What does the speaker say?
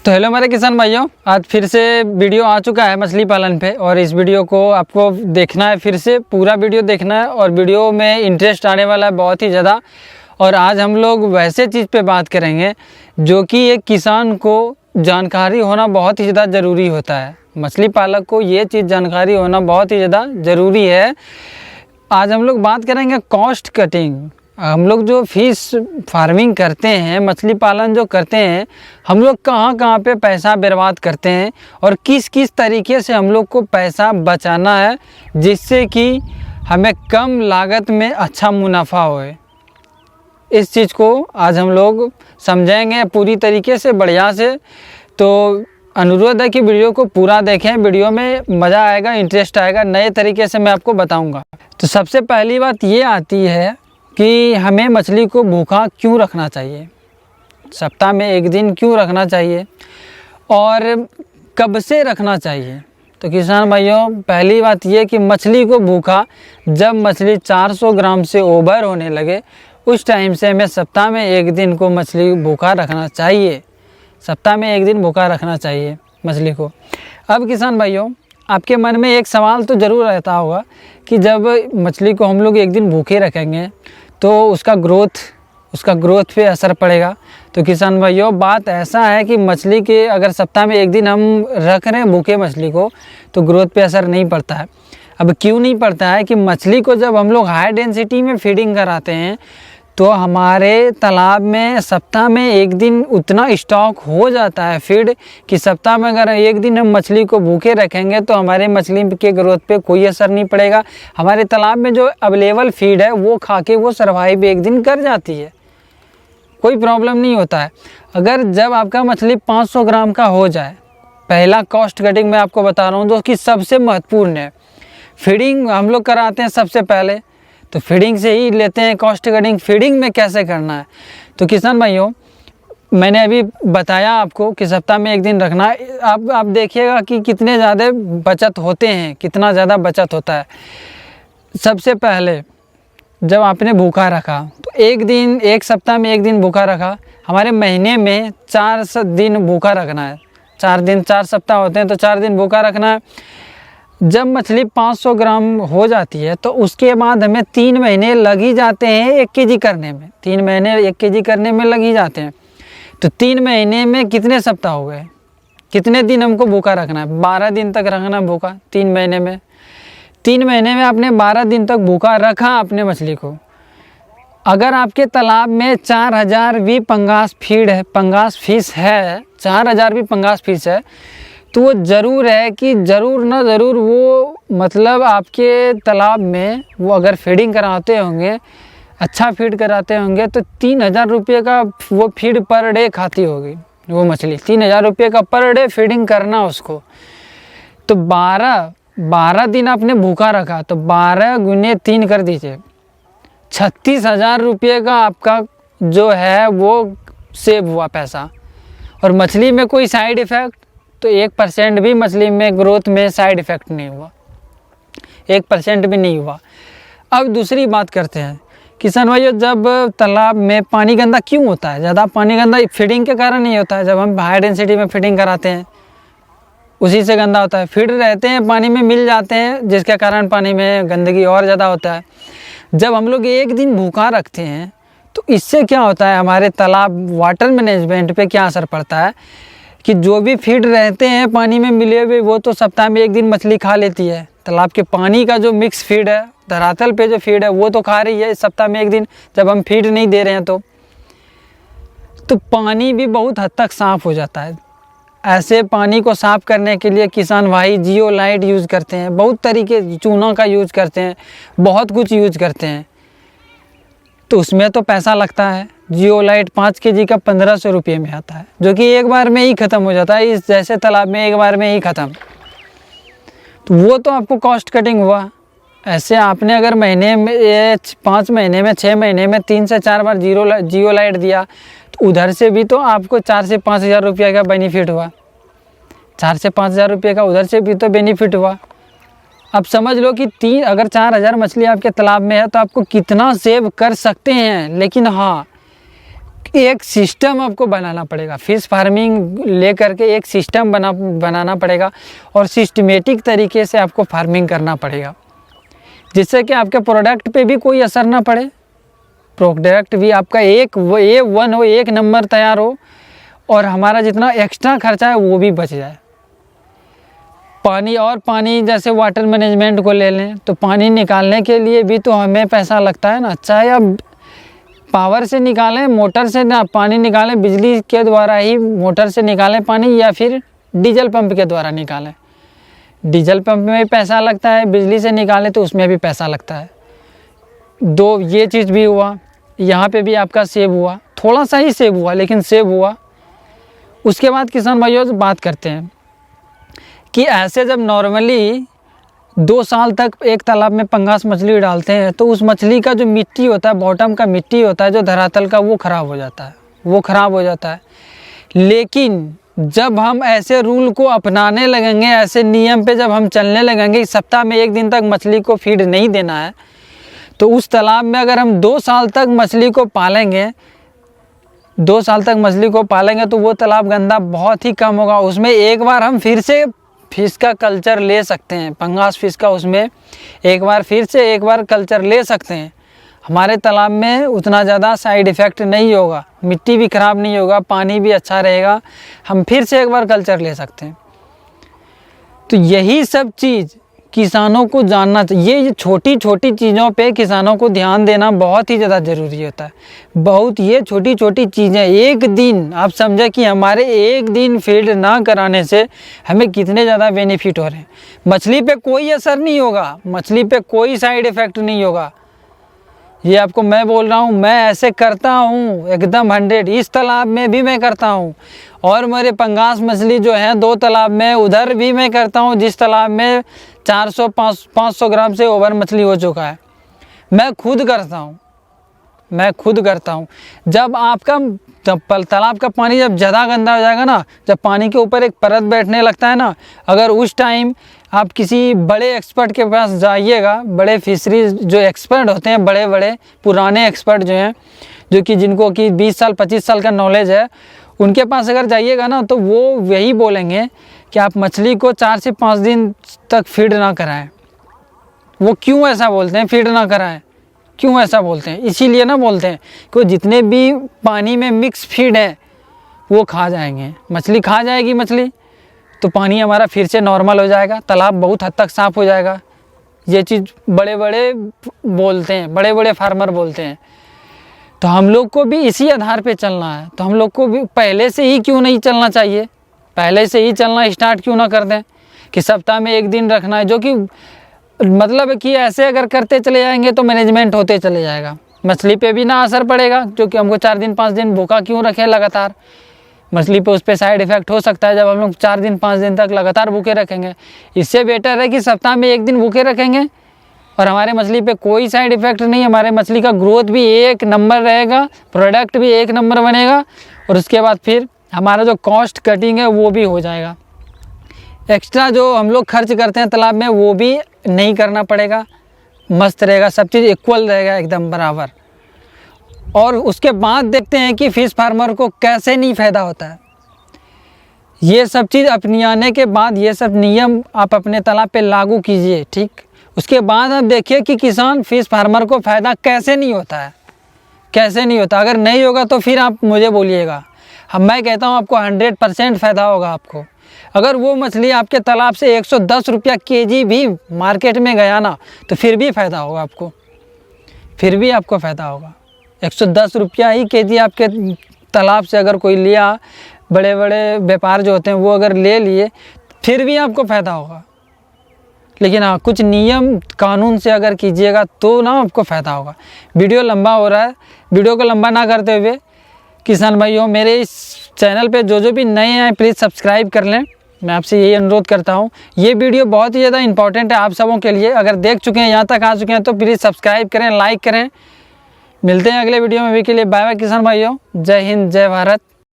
तो हेलो मेरे किसान भाइयों, आज फिर से वीडियो आ चुका है मछली पालन पे। और इस वीडियो को आपको देखना है, फिर से पूरा वीडियो देखना है और वीडियो में इंटरेस्ट आने वाला है बहुत ही ज़्यादा। और आज हम लोग वैसे चीज़ पे बात करेंगे जो कि एक किसान को जानकारी होना बहुत ही ज़्यादा ज़रूरी होता है। मछली पालक को ये चीज़ जानकारी होना बहुत ही ज़्यादा ज़रूरी है। आज हम लोग बात करेंगे कॉस्ट कटिंग। हम लोग जो फिश फार्मिंग करते हैं, मछली पालन जो करते हैं, हम लोग कहाँ कहाँ पे पैसा बर्बाद करते हैं और किस किस तरीके से हम लोग को पैसा बचाना है जिससे कि हमें कम लागत में अच्छा मुनाफा होए। इस चीज़ को आज हम लोग समझेंगे पूरी तरीके से, बढ़िया से। तो अनुरोध है कि वीडियो को पूरा देखें, वीडियो में मज़ा आएगा, इंटरेस्ट आएगा, नए तरीके से मैं आपको बताऊँगा। तो सबसे पहली बात ये आती है कि हमें मछली को भूखा क्यों रखना चाहिए, सप्ताह में एक दिन क्यों रखना चाहिए और कब से रखना चाहिए। तो किसान भाइयों, पहली बात ये कि मछली को भूखा जब मछली 400 ग्राम से ओवर होने लगे उस टाइम से हमें सप्ताह में एक दिन को मछली भूखा रखना चाहिए। सप्ताह में एक दिन भूखा रखना चाहिए मछली को। अब किसान भाइयों, आपके मन में एक सवाल तो ज़रूर रहता होगा कि जब मछली को हम लोग एक दिन भूखे रखेंगे तो उसका ग्रोथ पे असर पड़ेगा। तो किसान भाइयों, बात ऐसा है कि मछली के अगर सप्ताह में एक दिन हम रख रहे हैं भूखे मछली को तो ग्रोथ पे असर नहीं पड़ता है। अब क्यों नहीं पड़ता है कि मछली को जब हम लोग हाई डेंसिटी में फीडिंग कराते हैं तो हमारे तालाब में सप्ताह में एक दिन उतना स्टॉक हो जाता है फीड कि सप्ताह में अगर एक दिन हम मछली को भूखे रखेंगे तो हमारे मछली के ग्रोथ पे कोई असर नहीं पड़ेगा। हमारे तालाब में जो अवेलेबल फीड है वो खा के वो सर्वाइव एक दिन कर जाती है, कोई प्रॉब्लम नहीं होता है। अगर जब आपका मछली 500 ग्राम का हो जाए, पहला कॉस्ट कटिंग मैं आपको बता रहा हूँ जो कि सबसे महत्वपूर्ण है। फीडिंग हम लोग कराते हैं सबसे पहले, तो फीडिंग से ही लेते हैं कॉस्ट कटिंग। फीडिंग में कैसे करना है तो किसान भाइयों, मैंने अभी बताया आपको कि सप्ताह में एक दिन रखना है। आप देखिएगा कि कितने ज़्यादा बचत होते हैं, कितना ज़्यादा बचत होता है। सबसे पहले जब आपने भूखा रखा तो एक सप्ताह में एक दिन भूखा रखा, हमारे महीने में 4 दिन भूखा रखना है। 4 सप्ताह होते हैं तो 4 दिन भूखा रखना है। जब मछली 500 ग्राम हो जाती है तो उसके बाद हमें 3 महीने लग ही जाते हैं 1 केजी करने में। 3 महीने 1 केजी करने में लग ही जाते हैं। तो 3 महीने में कितने सप्ताह हो गए, कितने दिन हमको भूखा रखना है? 12 दिन तक रखना भूखा 3 महीने में। 3 महीने में आपने 12 दिन तक भूखा रखा अपने मछली को। अगर आपके तालाब में 4000 भी पंगास फीड है, पंगास फिश है, 4000 भी पंगास फिश है, तो वो ज़रूर है कि ज़रूर वो मतलब आपके तालाब में वो अगर फीडिंग कराते होंगे, अच्छा फीड कराते होंगे तो 3000 रुपये का वो फीड पर डे खाती होगी वो मछली। 3000 रुपये का पर डे फीडिंग करना उसको। तो 12 दिन आपने भूखा रखा तो 12 गुने 3 कर दीजिए, 36,000 रुपये का आपका जो है वो सेव हुआ पैसा। और मछली में कोई साइड इफ़ेक्ट तो 1% भी मछली में ग्रोथ में साइड इफ़ेक्ट नहीं हुआ, 1% भी नहीं हुआ। अब दूसरी बात करते हैं किसान भाइयों, जब तालाब में पानी गंदा क्यों होता है? ज़्यादा पानी गंदा फीडिंग के कारण नहीं होता है। जब हम हाई डेंसिटी में फीडिंग कराते हैं उसी से गंदा होता है। फीड रहते हैं पानी में मिल जाते हैं जिसके कारण पानी में गंदगी और ज़्यादा होता है। जब हम लोग एक दिन भूखा रखते हैं तो इससे क्या होता है, हमारे तालाब वाटर मैनेजमेंट पे क्या असर पड़ता है कि जो भी फीड रहते हैं पानी में मिले हुए वो तो सप्ताह में एक दिन मछली खा लेती है। तालाब के पानी का जो मिक्स फीड है, धरातल पे जो फीड है वो तो खा रही है सप्ताह में एक दिन जब हम फीड नहीं दे रहे हैं तो पानी भी बहुत हद तक साफ़ हो जाता है। ऐसे पानी को साफ़ करने के लिए किसान भाई जियोलाइट यूज़ करते हैं, बहुत तरीके चूना का यूज़ करते हैं, बहुत कुछ यूज़ करते हैं। तो उसमें तो पैसा लगता है। जियोलाइट 5 केजी का 1500 रुपये में आता है, जो कि एक बार में ही ख़त्म हो जाता है। इस जैसे तालाब में एक बार में ही ख़त्म, तो वो तो आपको कॉस्ट कटिंग हुआ। ऐसे आपने अगर महीने में 5 महीने में 6 महीने में 3 से 4 बार जियोलाइट दिया तो उधर से भी तो आपको 4 से 5 हज़ार रुपये का बेनिफिट हुआ। 4 से 5 हज़ार रुपये का उधर से भी तो बेनिफिट हुआ। अब समझ लो कि अगर 4000 मछली आपके तालाब में है तो आपको कितना सेव कर सकते हैं। लेकिन हाँ, एक सिस्टम आपको बनाना पड़ेगा, फिश फार्मिंग ले करके एक सिस्टम बनाना पड़ेगा और सिस्टमेटिक तरीके से आपको फार्मिंग करना पड़ेगा, जिससे कि आपके प्रोडक्ट पे भी कोई असर ना पड़े, प्रोडक्ट भी आपका A1 हो, एक नंबर तैयार हो, और हमारा जितना एक्स्ट्रा खर्चा है वो भी बच जाए। पानी जैसे वाटर मैनेजमेंट को ले लें तो पानी निकालने के लिए भी तो हमें पैसा लगता है ना, चाहे आप पावर से निकालें, मोटर से ना पानी निकालें, बिजली के द्वारा ही मोटर से निकालें पानी, या फिर डीजल पंप के द्वारा निकालें। डीजल पंप में भी पैसा लगता है, बिजली से निकालें तो उसमें भी पैसा लगता है। दो ये चीज़ भी हुआ, यहाँ पे भी आपका सेव हुआ, थोड़ा सा ही सेव हुआ लेकिन सेव हुआ। उसके बाद किसान भाइयों से बात करते हैं कि ऐसे जब नॉर्मली 2 साल तक एक तालाब में पंगास मछली डालते हैं तो उस मछली का जो मिट्टी होता है, बॉटम का मिट्टी होता है जो धरातल का, वो ख़राब हो जाता है, लेकिन जब हम ऐसे रूल को अपनाने लगेंगे, ऐसे नियम पे जब हम चलने लगेंगे, सप्ताह में 1 दिन तक मछली को फीड नहीं देना है, तो उस तालाब में अगर हम 2 साल तक मछली को पालेंगे, 2 साल तक मछली को पालेंगे तो वो तालाब गंदा बहुत ही कम होगा। उसमें एक बार हम फिर से फिश का कल्चर ले सकते हैं, पंगास फिश का, उसमें एक बार कल्चर ले सकते हैं। हमारे तालाब में उतना ज़्यादा साइड इफ़ेक्ट नहीं होगा, मिट्टी भी ख़राब नहीं होगा, पानी भी अच्छा रहेगा, हम फिर से एक बार कल्चर ले सकते हैं। तो यही सब चीज़ किसानों को जानना चाहिए। ये छोटी छोटी चीज़ों पे किसानों को ध्यान देना बहुत ही ज़्यादा ज़रूरी होता है, बहुत। ये छोटी छोटी चीज़ें, एक दिन आप समझे कि हमारे एक दिन फीड ना कराने से हमें कितने ज़्यादा बेनिफिट हो रहे हैं। मछली पे कोई असर नहीं होगा, मछली पे कोई साइड इफ़ेक्ट नहीं होगा। ये आपको मैं बोल रहा हूँ, मैं ऐसे करता हूँ एकदम 100। इस तालाब में भी मैं करता हूँ, और मेरे पंगास मछली जो है 2 तालाब में, उधर भी मैं करता हूँ जिस तालाब में 400-500 ग्राम से ओवर मछली हो चुका है। मैं खुद करता हूँ। जब तालाब का पानी जब ज़्यादा गंदा हो जाएगा ना, जब पानी के ऊपर एक परत बैठने लगता है ना, अगर उस टाइम आप किसी बड़े एक्सपर्ट के पास जाइएगा, बड़े फिशरीज जो एक्सपर्ट होते हैं, बड़े बड़े पुराने एक्सपर्ट जो हैं, जो कि जिनको कि 20 साल 25 साल का नॉलेज है, उनके पास अगर जाइएगा ना तो वो यही बोलेंगे कि आप मछली को 4 से 5 दिन तक फीड ना कराएं। वो क्यों ऐसा बोलते हैं, फीड ना कराएं, क्यों ऐसा बोलते हैं? इसीलिए ना बोलते हैं कि जितने भी पानी में मिक्स फीड है वो खा जाएंगे, मछली खा जाएगी मछली, तो पानी हमारा फिर से नॉर्मल हो जाएगा, तालाब बहुत हद तक साफ़ हो जाएगा। ये चीज़ बड़े बड़े बोलते हैं, बड़े बड़े फार्मर बोलते हैं। तो हम लोग को भी इसी आधार पे चलना है। तो हम लोग को भी पहले से ही क्यों नहीं चलना चाहिए, पहले से ही चलना स्टार्ट क्यों ना कर दें कि सप्ताह में 1 दिन रखना है, जो कि मतलब कि ऐसे अगर करते चले जाएंगे तो मैनेजमेंट होते चले जाएगा, मछली पे भी ना असर पड़ेगा, जो कि हमको 4 दिन 5 दिन भूखा क्यों रखें लगातार। मछली पे उस पर साइड इफ़ेक्ट हो सकता है जब हम लोग 4 दिन 5 दिन तक लगातार भूखे रखेंगे। इससे बेटर है कि सप्ताह में 1 दिन भूखे रखेंगे और हमारे मछली पे कोई साइड इफ़ेक्ट नहीं, हमारे मछली का ग्रोथ भी 1 नंबर रहेगा, प्रोडक्ट भी 1 नंबर बनेगा, और उसके बाद फिर हमारा जो कॉस्ट कटिंग है वो भी हो जाएगा। एक्स्ट्रा जो हम लोग खर्च करते हैं तालाब में वो भी नहीं करना पड़ेगा, मस्त रहेगा, सब चीज़ इक्वल रहेगा, एकदम बराबर। और उसके बाद देखते हैं कि फिश फार्मर को कैसे नहीं फ़ायदा होता है। ये सब चीज़ अपनाने के बाद, ये सब नियम आप अपने तालाब पे लागू कीजिए, ठीक। उसके बाद आप देखिए कि किसान फिश फार्मर को फ़ायदा कैसे नहीं होता है, कैसे नहीं होता। अगर नहीं होगा तो फिर आप मुझे बोलिएगा, मैं कहता हूँ आपको 100% फ़ायदा होगा आपको। अगर वो मछली आपके तालाब से 110 रुपया केजी भी मार्केट में गया ना, तो फिर भी फ़ायदा होगा आपको, फिर भी आपको फ़ायदा होगा। 110 रुपया ही केजी आपके तालाब से अगर कोई लिया, बड़े बड़े व्यापार जो होते हैं वो अगर ले लिए, फिर भी आपको फ़ायदा होगा। लेकिन हाँ, कुछ नियम कानून से अगर कीजिएगा तो ना आपको फ़ायदा होगा। वीडियो लंबा हो रहा है, वीडियो को लंबा ना करते हुए किसान भाइयों, मेरे इस चैनल पे जो भी नए हैं प्लीज़ सब्सक्राइब कर लें, मैं आपसे यही अनुरोध करता हूँ। ये वीडियो बहुत ही ज़्यादा इंपॉर्टेंट है आप सबों के लिए। अगर देख चुके हैं, यहाँ तक आ चुके हैं, तो प्लीज़ सब्सक्राइब करें, लाइक करें। मिलते हैं अगले वीडियो में, अभी के लिए बाय बाय किसान भाइयों, जय हिंद, जय भारत।